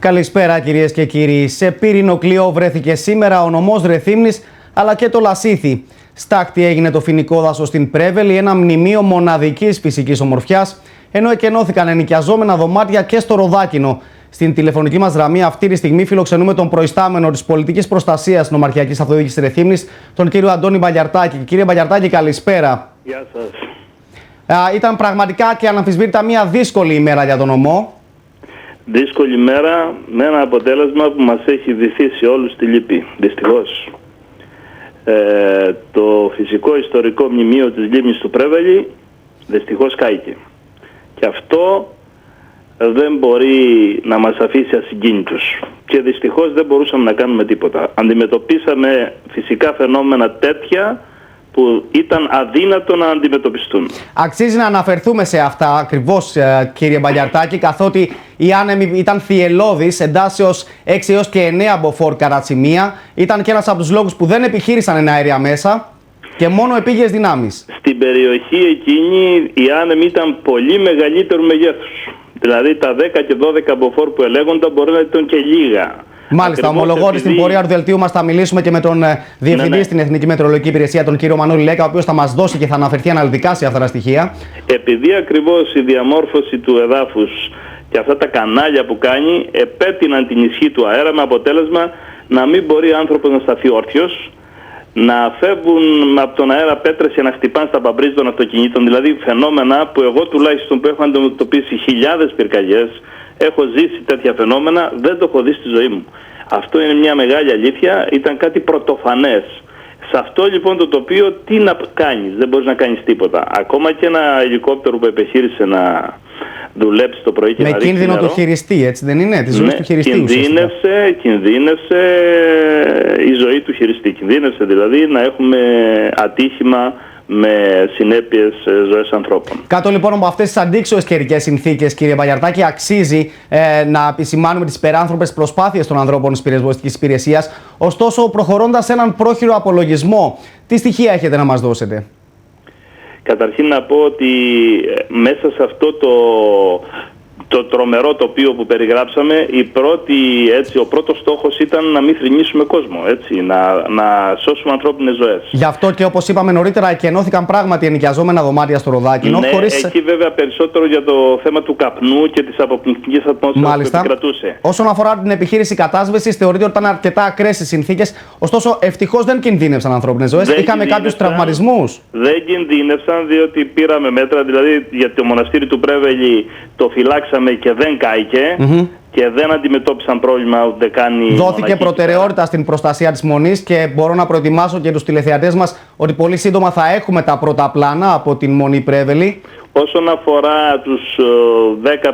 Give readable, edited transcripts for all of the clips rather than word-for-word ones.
Καλησπέρα κυρίες και κύριοι. Σε πύρινο κλειό βρέθηκε σήμερα ο νομός Ρεθύμνης αλλά και το Λασίθι. Στάκτη έγινε το φοινικό δάσος στην Πρέβελη, ένα μνημείο μοναδικής φυσικής ομορφιάς, ενώ εκενώθηκαν ενοικιαζόμενα δωμάτια και στο Ροδάκινο. Στην τηλεφωνική μας γραμμή αυτή τη στιγμή φιλοξενούμε τον προϊστάμενο της πολιτικής προστασίας νομαρχιακής αυτοδιοίκησης Ρεθύμνης, τον κύριο Αντώνη Μπαλιαρτάκη. Κύριε Μπαλιαρτάκη, καλησπέρα. Γεια σας. Ήταν πραγματικά και αναμφισβήτητα μια δύσκολη ημέρα για τον νομό. Δύσκολη ημέρα με ένα αποτέλεσμα που μας έχει βυθίσει όλους στη λύπη, δυστυχώς. Το φυσικό ιστορικό μνημείο της λίμνης του Πρέβελη δυστυχώς κάηκε. Και αυτό δεν μπορεί να μας αφήσει ασυγκίνητους. Και δυστυχώς δεν μπορούσαμε να κάνουμε τίποτα. Αντιμετωπίσαμε φυσικά φαινόμενα τέτοια που ήταν αδύνατο να αντιμετωπιστούν. Αξίζει να αναφερθούμε σε αυτά ακριβώς, κύριε Μπαλιαρτάκη, καθότι η άνεμη ήταν θυελλώδης, εντάσεως 6 έως και 9 μποφόρ κατά σημεία. Ήταν και ένας από τους λόγους που δεν επιχείρησαν εναέρια μέσα και μόνο επίγειες δυνάμεις. Στην περιοχή εκείνη η άνεμη ήταν πολύ μεγαλύτερου μεγέθους. Δηλαδή τα 10 και 12 μποφόρ που ελέγονταν μπορεί να ήταν και λίγα. Μάλιστα, ομολογώ ότι στην πορεία του δελτίου μας θα μιλήσουμε και με τον Διευθυντή στην Εθνική Μετεωρολογική Υπηρεσία, τον κύριο Μανώλη Λέκα, ο οποίος θα μας δώσει και θα αναφερθεί αναλυτικά σε αυτά τα στοιχεία. Επειδή ακριβώς η διαμόρφωση του εδάφους και αυτά τα κανάλια που κάνει επέτειναν την ισχύ του αέρα, με αποτέλεσμα να μην μπορεί άνθρωπος να σταθεί όρθιος, να φεύγουν από τον αέρα πέτρες και να χτυπάνε στα παμπρίζ των αυτοκινήτων. Δηλαδή φαινόμενα που εγώ τουλάχιστον που έχω αντιμετωπίσει χιλιάδες πυρκαγιές, έχω ζήσει τέτοια φαινόμενα, δεν το έχω δει στη ζωή μου. Αυτό είναι μια μεγάλη αλήθεια, ήταν κάτι πρωτοφανές. Σε αυτό λοιπόν το τοπίο τι να κάνεις, δεν μπορείς να κάνεις τίποτα. Ακόμα και ένα ελικόπτερο που επιχείρησε να δουλέψει το πρωί και με να ρίξει κίνδυνο νερό, το χειριστή, έτσι δεν είναι, τη ζωή του χειριστή. Κινδύνευσε η ζωή του χειριστή. Κινδύνευσε δηλαδή να έχουμε ατύχημα με συνέπειες ζωές ανθρώπων. Κάτω λοιπόν από αυτές τις αντίξωες καιρικές συνθήκες, κύριε Μπαλιαρτάκη, αξίζει να επισημάνουμε τις υπεράνθρωπες προσπάθειες των ανθρώπων της πυροσβεστικής υπηρεσίας. Ωστόσο, προχωρώντας σε έναν πρόχειρο απολογισμό, τι στοιχεία έχετε να μας δώσετε? Καταρχήν να πω ότι μέσα σε αυτό το τρομερό τοπίο που περιγράψαμε, ο πρώτος στόχος ήταν να μην θρηνήσουμε κόσμο, έτσι, να σώσουμε ανθρώπινες ζωές. Γι' αυτό και όπως είπαμε νωρίτερα, εκενώθηκαν πράγματι ενοικιαζόμενα δωμάτια στο Ροδάκινο. Ναι, εκεί βέβαια περισσότερο για το θέμα του καπνού και της αποπνικτικής ατμόσφαιρας που επικρατούσε. Όσον αφορά την επιχείρηση κατάσβεσης, θεωρείται ότι ήταν αρκετά ακραίες οι συνθήκες. Ωστόσο, ευτυχώς δεν κινδύνευσαν ανθρώπινες ζωές. Είχαμε κάποιους τραυματισμούς. Δεν κινδύνευσαν, διότι πήραμε μέτρα, δηλαδή για το μοναστήρι του Πρέβελη το φυλάξαμε και δεν κάηκε και δεν αντιμετώπισαν πρόβλημα ούτε κάνει. Δόθηκε προτεραιότητα στην προστασία της μονής και μπορώ να προετοιμάσω και τους τηλεθεατές μας ότι πολύ σύντομα θα έχουμε τα πρώτα πλάνα από την Μονή Πρέβελη. Όσον αφορά τους 10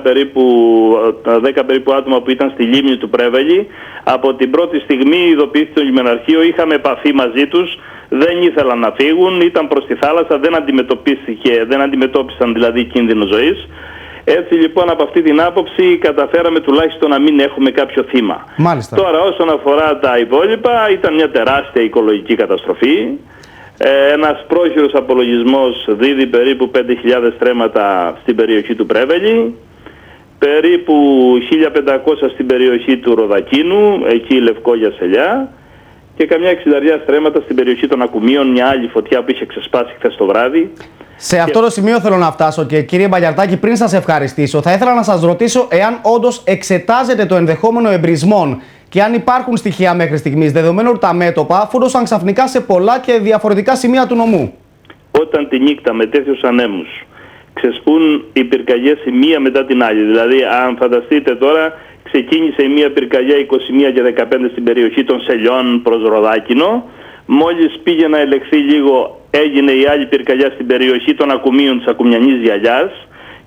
περίπου άτομα που ήταν στη λίμνη του Πρέβελη, από την πρώτη στιγμή ειδοποιήθηκε το λιμεναρχείο, είχαμε επαφή μαζί τους, δεν ήθελαν να φύγουν, ήταν προς τη θάλασσα, δεν αντιμετώπισαν δηλαδή κίνδυνο ζωής. Έτσι λοιπόν από αυτή την άποψη καταφέραμε τουλάχιστον να μην έχουμε κάποιο θύμα. Μάλιστα. Τώρα όσον αφορά τα υπόλοιπα, ήταν μια τεράστια οικολογική καταστροφή. Ένας πρόχειρος απολογισμός δίδει περίπου 5.000 στρέμματα στην περιοχή του Πρέβελη, περίπου 1.500 στην περιοχή του Ροδακίνου, εκεί Λευκόγια Σελιά, και καμιά 60 στρέμματα στην περιοχή των Ακουμίων, μια άλλη φωτιά που είχε ξεσπάσει χθες το βράδυ. Σε αυτό το σημείο θέλω να φτάσω και κύριε Μπαλιαρτάκη, πριν σας ευχαριστήσω, θα ήθελα να σας ρωτήσω εάν όντως εξετάζετε το ενδεχόμενο εμπρισμών και αν υπάρχουν στοιχεία μέχρι στιγμής, δεδομένου ότι τα μέτωπα φούρωσαν ξαφνικά σε πολλά και διαφορετικά σημεία του νομού. Όταν τη νύχτα με τέτοιους ανέμους ξεσπούν οι πυρκαγιές η μία μετά την άλλη, δηλαδή αν φανταστείτε τώρα, ξεκίνησε η μία πυρκαγιά 21 και 15 στην περιοχή των Σελιών προς Ροδάκινο, μόλις πήγε να ελεγχθεί λίγο έγινε η άλλη πυρκαγιά στην περιοχή των Ακουμίων της Ακουμιανής Γυαλιάς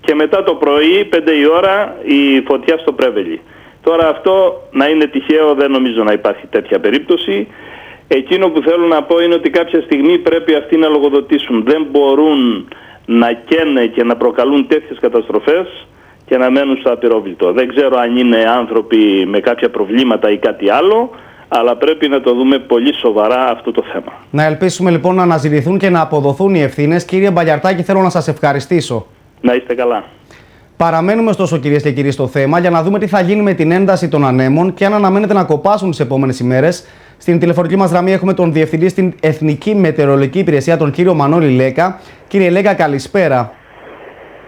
και μετά το πρωί 5 η ώρα η φωτιά στο Πρέβελη. Τώρα αυτό να είναι τυχαίο δεν νομίζω να υπάρχει τέτοια περίπτωση. Εκείνο που θέλω να πω είναι ότι κάποια στιγμή πρέπει αυτοί να λογοδοτήσουν. Δεν μπορούν να καίνε και να προκαλούν τέτοιες καταστροφές και να μένουν στο απειρόβλητο. Δεν ξέρω αν είναι άνθρωποι με κάποια προβλήματα ή κάτι άλλο, αλλά πρέπει να το δούμε πολύ σοβαρά αυτό το θέμα. Να ελπίσουμε λοιπόν να αναζητηθούν και να αποδοθούν οι ευθύνες. Κύριε Μπαλιαρτάκη, θέλω να σας ευχαριστήσω. Να είστε καλά. Παραμένουμε ωστόσο, κυρίες και κύριοι, στο θέμα για να δούμε τι θα γίνει με την ένταση των ανέμων και αν αναμένεται να κοπάσουν τις επόμενες ημέρες. Στην τηλεφωνική μας γραμμή έχουμε τον Διευθυντή στην Εθνική Μετεωρολογική Υπηρεσία, τον κύριο Μανώλη Λέκα. Κύριε Λέκα, καλησπέρα.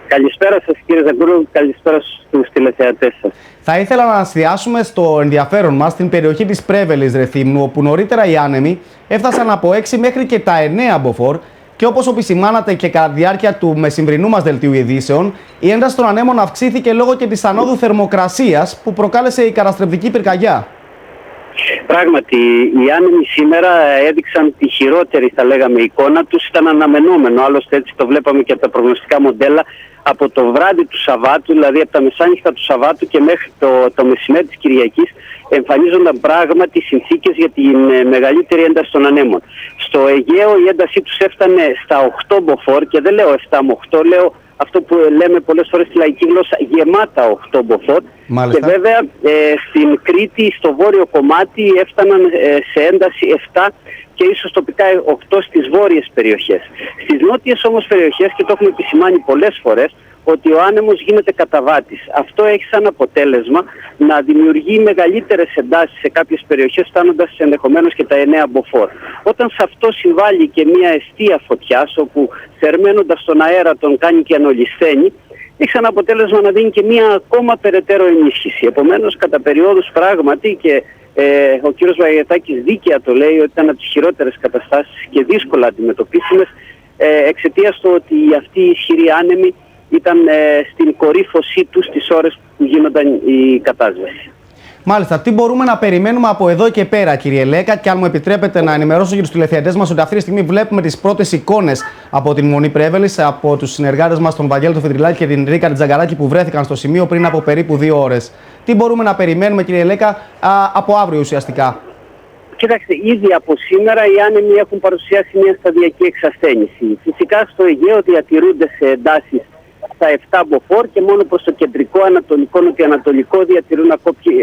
Καλησπέρα σας, κύριε Ζαγκούρου, καλησπέρα στους τηλεθεατές σας. Θα ήθελα να εστιάσουμε στο ενδιαφέρον μας στην περιοχή της Πρέβελης Ρεθύμνου, όπου νωρίτερα οι άνεμοι έφτασαν από 6 μέχρι και τα 9 μποφόρ. Και όπως επισημάνατε και κατά τη διάρκεια του μεσημβρινού μας δελτίου ειδήσεων, η ένταση των ανέμων αυξήθηκε λόγω και της ανόδου θερμοκρασίας που προκάλεσε η καταστρεπτική πυρκαγιά. Πράγματι, οι άνεμοι σήμερα έδειξαν τη χειρότερη, θα λέγαμε, εικόνα τους. Ήταν αναμενόμενο, άλλωστε έτσι το βλέπαμε και από τα προγνωστικά μοντέλα. Από το βράδυ του Σαββάτου, δηλαδή από τα μεσάνυχτα του Σαββάτου και μέχρι το μεσημέρι της Κυριακής, εμφανίζονταν πράγματι συνθήκες για την μεγαλύτερη ένταση των ανέμων. Στο Αιγαίο η έντασή τους έφτανε στα 8 μποφόρ, και δεν λέω 7 με 8, λέω αυτό που λέμε πολλές φορές στη λαϊκή γλώσσα, γεμάτα 8 μποφόρ. Μάλιστα. Και βέβαια στην Κρήτη, στο βόρειο κομμάτι, έφταναν σε ένταση 7 και ίσως τοπικά 8 στις βόρειες περιοχές. Στις νότιες όμως περιοχές, και το έχουμε επισημάνει πολλές φορές, ότι ο άνεμος γίνεται καταβάτης. Αυτό έχει σαν αποτέλεσμα να δημιουργεί μεγαλύτερες εντάσεις σε κάποιες περιοχές, φτάνοντας ενδεχομένως και τα 9 μποφόρ. Όταν σε αυτό συμβάλλει και μια εστία φωτιάς, όπου θερμαίνοντας τον αέρα τον κάνει και ανολισθαίνει, έχει σαν αποτέλεσμα να δίνει και μια ακόμα περαιτέρω ενίσχυση. Επομένως, κατά περιόδους πράγματι, και ο κύριος Βαγιατάκης δίκαια το λέει, ότι ήταν από τις χειρότερες καταστάσεις και δύσκολα αντιμετωπίσιμες, εξαιτίας του ότι αυτοί οι ισχυροί άνεμοι ήταν στην κορύφωσή τους τις ώρες που γίνονταν η κατάσβεση. Μάλιστα, τι μπορούμε να περιμένουμε από εδώ και πέρα, κύριε Λέκα, και αν μου επιτρέπετε να ενημερώσω και τους τηλεθεατές μας ότι αυτή τη στιγμή βλέπουμε τις πρώτες εικόνες από την Μονή Πρέβελης, από τους συνεργάτες μας, τον Βαγγέλη τον Φιτριλάκη και την Ρίκα Τζαγκαράκη, που βρέθηκαν στο σημείο πριν από περίπου 2 ώρες. Τι μπορούμε να περιμένουμε, κύριε Λέκα, από αύριο ουσιαστικά? Κοιτάξτε, ήδη από σήμερα οι άνεμοι έχουν παρουσιάσει μια σταδιακή εξασθένηση. Φυσικά στο Αιγαίο διατηρούνται σε εντάσεις στα 7 μποφόρ και μόνο προς το κεντρικό, ανατολικό, νοτιοανατολικό διατηρούν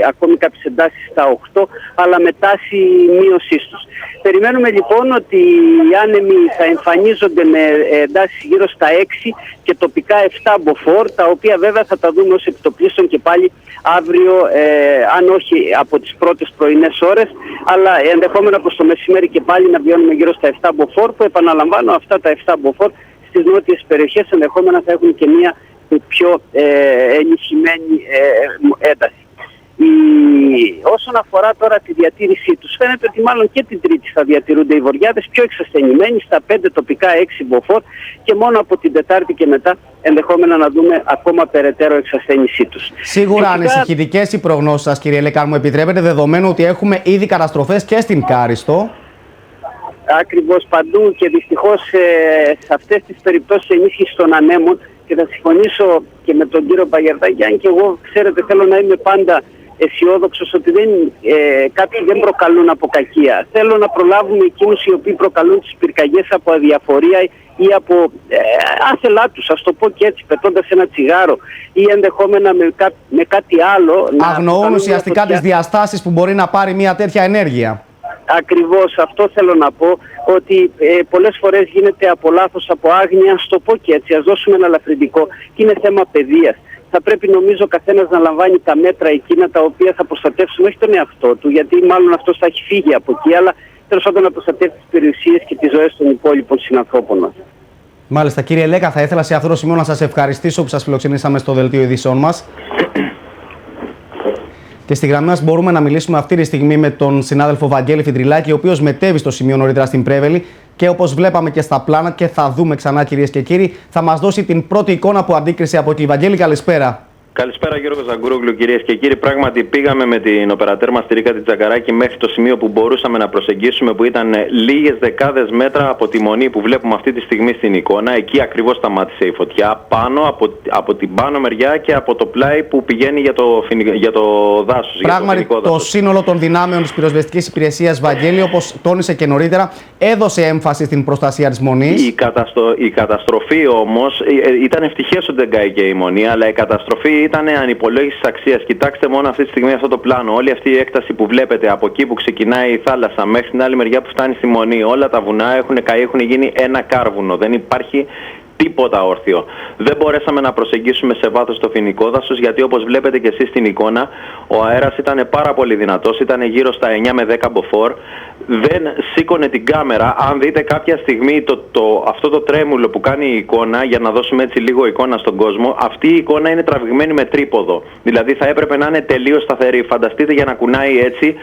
ακόμη κάποιες εντάσεις στα 8, αλλά με τάση μείωσής τους. Περιμένουμε λοιπόν ότι οι άνεμοι θα εμφανίζονται με εντάσεις γύρω στα 6 και τοπικά 7 μποφόρ, τα οποία βέβαια θα τα δούμε ως επιτοπλίστων και πάλι αύριο, αν όχι από τις πρώτες πρωινές ώρες, αλλά ενδεχόμενα προς το μεσημέρι και πάλι να βιώνουμε γύρω στα 7 μποφόρ, που επαναλαμβάνω, αυτά τα 7 μποφόρ στις νότιες περιοχές ενδεχόμενα θα έχουν και μια πιο ενισχυμένη ένταση. Όσον αφορά τώρα τη διατήρησή τους, φαίνεται ότι μάλλον και την Τρίτη θα διατηρούνται οι βοριάδες πιο εξασθενημένοι στα 5 τοπικά 6 μποφόρ, και μόνο από την Τετάρτη και μετά ενδεχόμενα να δούμε ακόμα περαιτέρω εξασθένησή τους. Σίγουρα ανησυχητικές οι προγνώσεις σας, κύριε Λέκα, αν μου επιτρέπετε, δεδομένου ότι έχουμε ήδη καταστροφές και στην Κάριστο. Ακριβώς παντού, και δυστυχώς σε αυτές τις περιπτώσεις ενίσχυσης των ανέμων, και θα συμφωνήσω και με τον κύριο Παγερδάκη, αν και εγώ, ξέρετε, θέλω να είμαι πάντα αισιόδοξος ότι κάποιοι δεν προκαλούν από κακία. Θέλω να προλάβουμε εκείνους οι οποίοι προκαλούν τις πυρκαγιές από αδιαφορία ή από άθελά τους, ας το πω και έτσι, πετώντας ένα τσιγάρο ή ενδεχόμενα με κάτι άλλο. Αγνοούν ουσιαστικά τις διαστάσεις που μπορεί να πάρει μια τέτοια ενέργεια. Ακριβώς αυτό θέλω να πω, ότι πολλές φορές γίνεται από λάθος, από άγνοια, ας το πω και έτσι, ας δώσουμε ένα ελαφρυντικό, και είναι θέμα παιδείας. Θα πρέπει νομίζω ο καθένας να λαμβάνει τα μέτρα εκείνα τα οποία θα προστατεύσουν όχι τον εαυτό του, γιατί μάλλον αυτός θα έχει φύγει από εκεί, αλλά τέλος πάντων να προστατεύσει τις περιουσίες και τις ζωές των υπόλοιπων συνανθρώπων μας. Μάλιστα, κύριε Λέκα, θα ήθελα σε αυτό το σημείο να σας ευχαριστήσω που σας φιλοξενήσαμε στο δελτίο ειδήσεων μας. Και στη γραμμή μας μπορούμε να μιλήσουμε αυτή τη στιγμή με τον συνάδελφο Βαγγέλη Φιτριλάκη, ο οποίος μετέβη στο σημείο νωρίτερα στην Πρέβελη και όπως βλέπαμε και στα πλάνα, και θα δούμε ξανά, κυρίες και κύριοι, θα μας δώσει την πρώτη εικόνα που αντίκρισε από εκεί. Βαγγέλη, καλησπέρα. Καλησπέρα, Γιώργο Ζαγκούρογλου, κυρίες και κύριοι. Πράγματι, πήγαμε με την οπερατέρ μας τη Ρίκα Τζαγκαράκη μέχρι το σημείο που μπορούσαμε να προσεγγίσουμε, που ήταν λίγες δεκάδες μέτρα από τη Μονή που βλέπουμε αυτή τη στιγμή στην εικόνα. Εκεί ακριβώς σταμάτησε η φωτιά, πάνω από την πάνω μεριά και από το πλάι που πηγαίνει για το δάσος. Πράγματι, το σύνολο των δυνάμεων της πυροσβεστικής υπηρεσίας, Βαγγέλη, όπως τόνισε και νωρίτερα, έδωσε έμφαση στην προστασία της Μονής. Η καταστροφή όμως, ήταν ευτυχές ότι δεν κάηκε η Μονή, αλλά η καταστροφή ήταν ανυπολόγιστης αξίας. Κοιτάξτε μόνο αυτή τη στιγμή αυτό το πλάνο. Όλη αυτή η έκταση που βλέπετε από εκεί που ξεκινάει η θάλασσα μέχρι την άλλη μεριά που φτάνει στη Μονή, όλα τα βουνά έχουν καεί, έχουν γίνει ένα κάρβουνο. Δεν υπάρχει τίποτα όρθιο. Δεν μπορέσαμε να προσεγγίσουμε σε βάθος το φοινικό δάσος, γιατί όπως βλέπετε και εσείς στην εικόνα, ο αέρας ήταν πάρα πολύ δυνατός, ήταν γύρω στα 9 με 10 μποφόρ. Δεν σήκωνε την κάμερα. Αν δείτε κάποια στιγμή αυτό το τρέμουλο που κάνει η εικόνα, για να δώσουμε έτσι λίγο εικόνα στον κόσμο, αυτή η εικόνα είναι τραβηγμένη με τρίποδο. Δηλαδή θα έπρεπε να είναι τελείως σταθερή. Φανταστείτε, για να κουνάει έτσι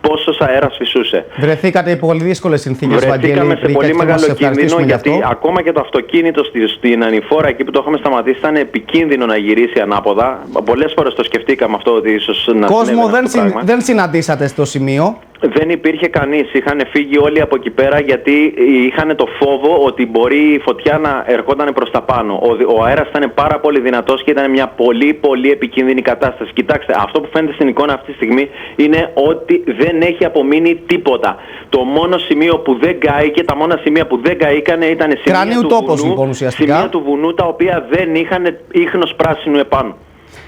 πόσος αέρας φυσούσε. Βρεθήκατε υπό πολύ δύσκολες συνθήκες, Βαγγέλη. Βρεθήκαμε σε πολύ μεγάλο κίνδυνο, γιατί ακόμα και το αυτοκίνητο στην ανηφόρα, εκεί που το είχαμε σταματήσει, ήταν επικίνδυνο να γυρίσει ανάποδα. Πολλές φορές το σκεφτήκαμε αυτό, ότι ίσως να κόσμο δεν συναντήσατε στο σημείο. Δεν υπήρχε κανείς. Είχαν φύγει όλοι από εκεί πέρα, γιατί είχαν το φόβο ότι μπορεί η φωτιά να ερχόταν προς τα πάνω. Ο αέρας ήταν πάρα πολύ δυνατός και ήταν μια πολύ πολύ επικίνδυνη κατάσταση. Κοιτάξτε, αυτό που φαίνεται στην εικόνα αυτή τη στιγμή είναι ότι δεν έχει απομείνει τίποτα. Το μόνο σημείο που δεν κάηκε, τα μόνα σημεία που δεν καήκανε ήταν σημεία του βουνού, τα οποία δεν είχαν ίχνος πράσινου επάνω.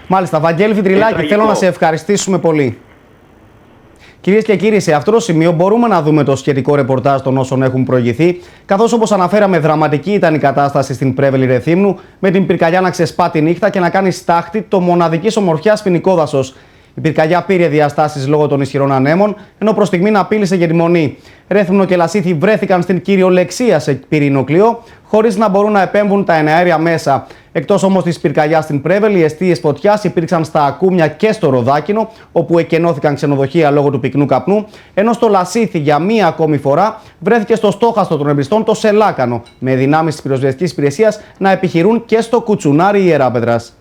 Μάλιστα, Βαγγέλη Φιτριλάκη, θέλω να σε ευχαριστήσουμε πολύ. Κυρίες και κύριοι, σε αυτό το σημείο μπορούμε να δούμε το σχετικό ρεπορτάζ των όσων έχουν προηγηθεί, καθώς όπως αναφέραμε, δραματική ήταν η κατάσταση στην Πρέβελη Ρεθύμνου, με την πυρκαγιά να ξεσπά τη νύχτα και να κάνει στάχτη το μοναδικής ομορφιάς φοινικό δάσος. Η πυρκαγιά πήρε διαστάσεις λόγω των ισχυρών ανέμων, ενώ προς στιγμήν απείλησε για τη μονή. Ρέθυμνο και Λασίθι βρέθηκαν στην κυριολεξία σε πυρηνοκλειό, χωρίς να μπορούν να επέμβουν τα εναέρια μέσα. Εκτός όμως της πυρκαγιάς στην Πρέβελη, οι εστίες φωτιάς υπήρξαν στα Ακούμια και στο Ροδάκινο, όπου εκενώθηκαν ξενοδοχεία λόγω του πυκνού καπνού, ενώ στο Λασίθι για μία ακόμη φορά βρέθηκε στο στόχαστρο των εμπριστών το Σελάκανο, με δυνάμεις της πυροσβεστικής υπηρεσίας να επιχειρούν και στο Κουτσουνάρι Ιεράπετρας.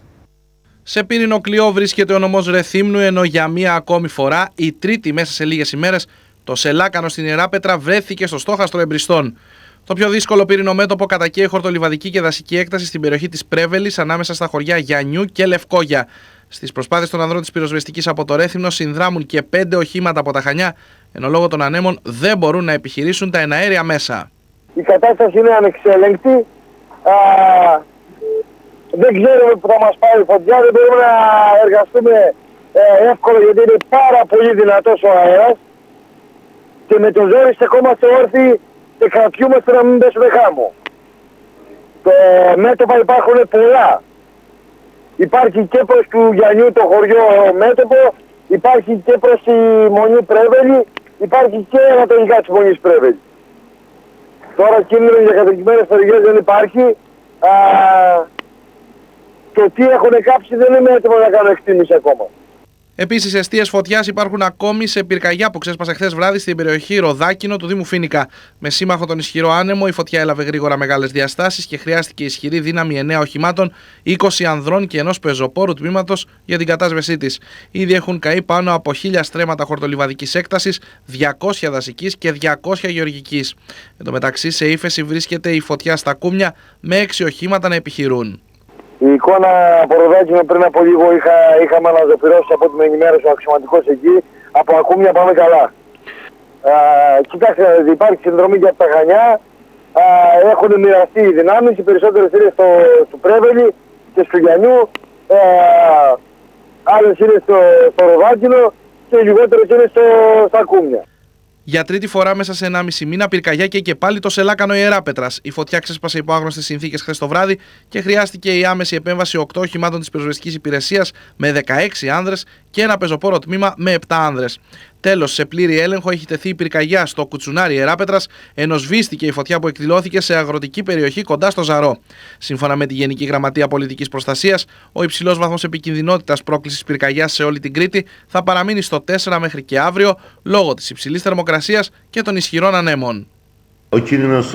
Σε πυρηνοκλειό βρίσκεται ο νομός Ρεθύμνου, ενώ για μία ακόμη φορά, η τρίτη μέσα σε λίγες ημέρες, το Σελάκανο στην Ιεράπετρα βρέθηκε στο στόχαστρο εμπριστών. Το πιο δύσκολο πύρινο μέτωπο κατακαίει χορτολιβαδική και δασική έκταση στην περιοχή της Πρέβελης, ανάμεσα στα χωριά Γιαννιού και Λευκόγια. Στις προσπάθειες των ανδρών της πυροσβεστικής από το Ρέθυμνο συνδράμουν και 5 οχήματα από τα Χανιά, ενώ λόγω των ανέμων δεν μπορούν να επιχειρήσουν τα εναέρια μέσα. Η κατάσταση είναι ανεξέλεγκτη. Δεν ξέρουμε που θα μας πάει η φωτιά, δεν μπορούμε να εργαστούμε εύκολα, γιατί είναι πάρα πολύ δυνατός ο αέρας και με το ζόρι στεκόμαστε όρθιοι και κρατιούμαστε να μην πέσουμε χάμω. Μέτωπα υπάρχουν πολλά. Υπάρχει και προς του Γιαννιού το χωριό μέτωπο, υπάρχει και προς τη Μονή Πρέβελη, υπάρχει και ανατολικά της Μονής Πρέβελη. Τώρα κίνδυνο για κατοικημένες περιοχές δεν υπάρχει. Το τι έχουν κάψει δεν είμαι έτοιμο να κάνω εκτίμηση ακόμα. Επίσης, εστίες φωτιάς υπάρχουν ακόμη σε πυρκαγιά που ξέσπασε χθες βράδυ στην περιοχή Ροδάκινο του Δήμου Φοίνικα. Με σύμμαχο τον ισχυρό άνεμο, η φωτιά έλαβε γρήγορα μεγάλες διαστάσεις και χρειάστηκε ισχυρή δύναμη 9 οχημάτων, 20 ανδρών και ενός πεζοπόρου τμήματος για την κατάσβεσή της. Ήδη έχουν καεί πάνω από 1000 στρέμματα χορτολιβαδικής έκτασης, 200 δασικής και 200 γεωργικής. Εν τω μεταξύ, σε ύφεση βρίσκεται η φωτιά στα Κούμια με 6 οχήματα να επιχειρούν. Η εικόνα από Ροδάκινο πριν από λίγο είχαμε αναζωπηρώσει από ό,τι με ενημέρωσε ο αξιωματικός εκεί. Από Ακούμια πάμε καλά. Κοιτάξτε, υπάρχει συνδρομή για τα Χανιά. Έχουν μοιραστεί οι δυνάμεις. Οι περισσότερες είναι στο Πρέβελη και στο Γιαννιού. Άλλες είναι στο Ροδάκινο και οι λιγότερες είναι στα Ακούμια. Για τρίτη φορά μέσα σε 1,5 μήνα πυρκαγιά και πάλι το Σελάκανο Ιεράπετρας. Η φωτιά ξέσπασε υπό άγνωστες συνθήκες χθες το βράδυ και χρειάστηκε η άμεση επέμβαση 8 οχημάτων της πυροσβεστικής υπηρεσίας με 16 άνδρες και ένα πεζοπόρο τμήμα με 7 άνδρες. Τέλος, σε πλήρη έλεγχο έχει τεθεί η πυρκαγιά στο Κουτσουνάρι Ιεράπετρας, ενώ σβήστηκε η φωτιά που εκδηλώθηκε σε αγροτική περιοχή κοντά στο Ζαρό. Σύμφωνα με τη Γενική Γραμματεία Πολιτικής Προστασίας, ο υψηλός βαθμός επικινδυνότητας πρόκλησης πυρκαγιάς σε όλη την Κρήτη θα παραμείνει στο 4 μέχρι και αύριο, λόγω της υψηλής θερμοκρασίας και των ισχυρών ανέμων. Ο κίνδυνος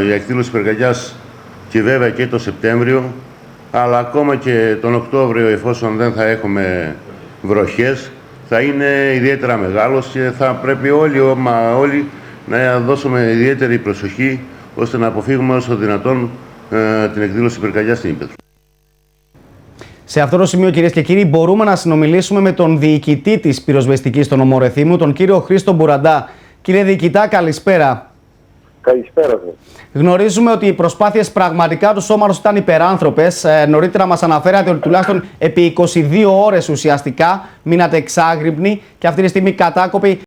για εκδήλωση πυρκαγιάς και βέβαια και το Σεπτέμβριο, αλλά ακόμα και τον Οκτώβριο, εφόσον δεν θα έχουμε βροχές, θα είναι ιδιαίτερα μεγάλος και θα πρέπει όλοι να δώσουμε ιδιαίτερη προσοχή ώστε να αποφύγουμε όσο δυνατόν την εκδήλωση πυρκαγιάς στην Ήπεθρο. Σε αυτό το σημείο, κυρίες και κύριοι, μπορούμε να συνομιλήσουμε με τον διοικητή της πυροσβεστικής στο νομό Ρεθύμνου, τον κύριο Χρήστο Μπουραντά. Κύριε διοικητά, καλησπέρα. Καλησπέρα. Γνωρίζουμε ότι οι προσπάθειες πραγματικά του σώματος ήταν υπεράνθρωπες. Νωρίτερα μας αναφέρατε ότι τουλάχιστον επί 22 ώρες ουσιαστικά μείνατε εξάγρυπνοι και αυτή τη στιγμή κατάκοποι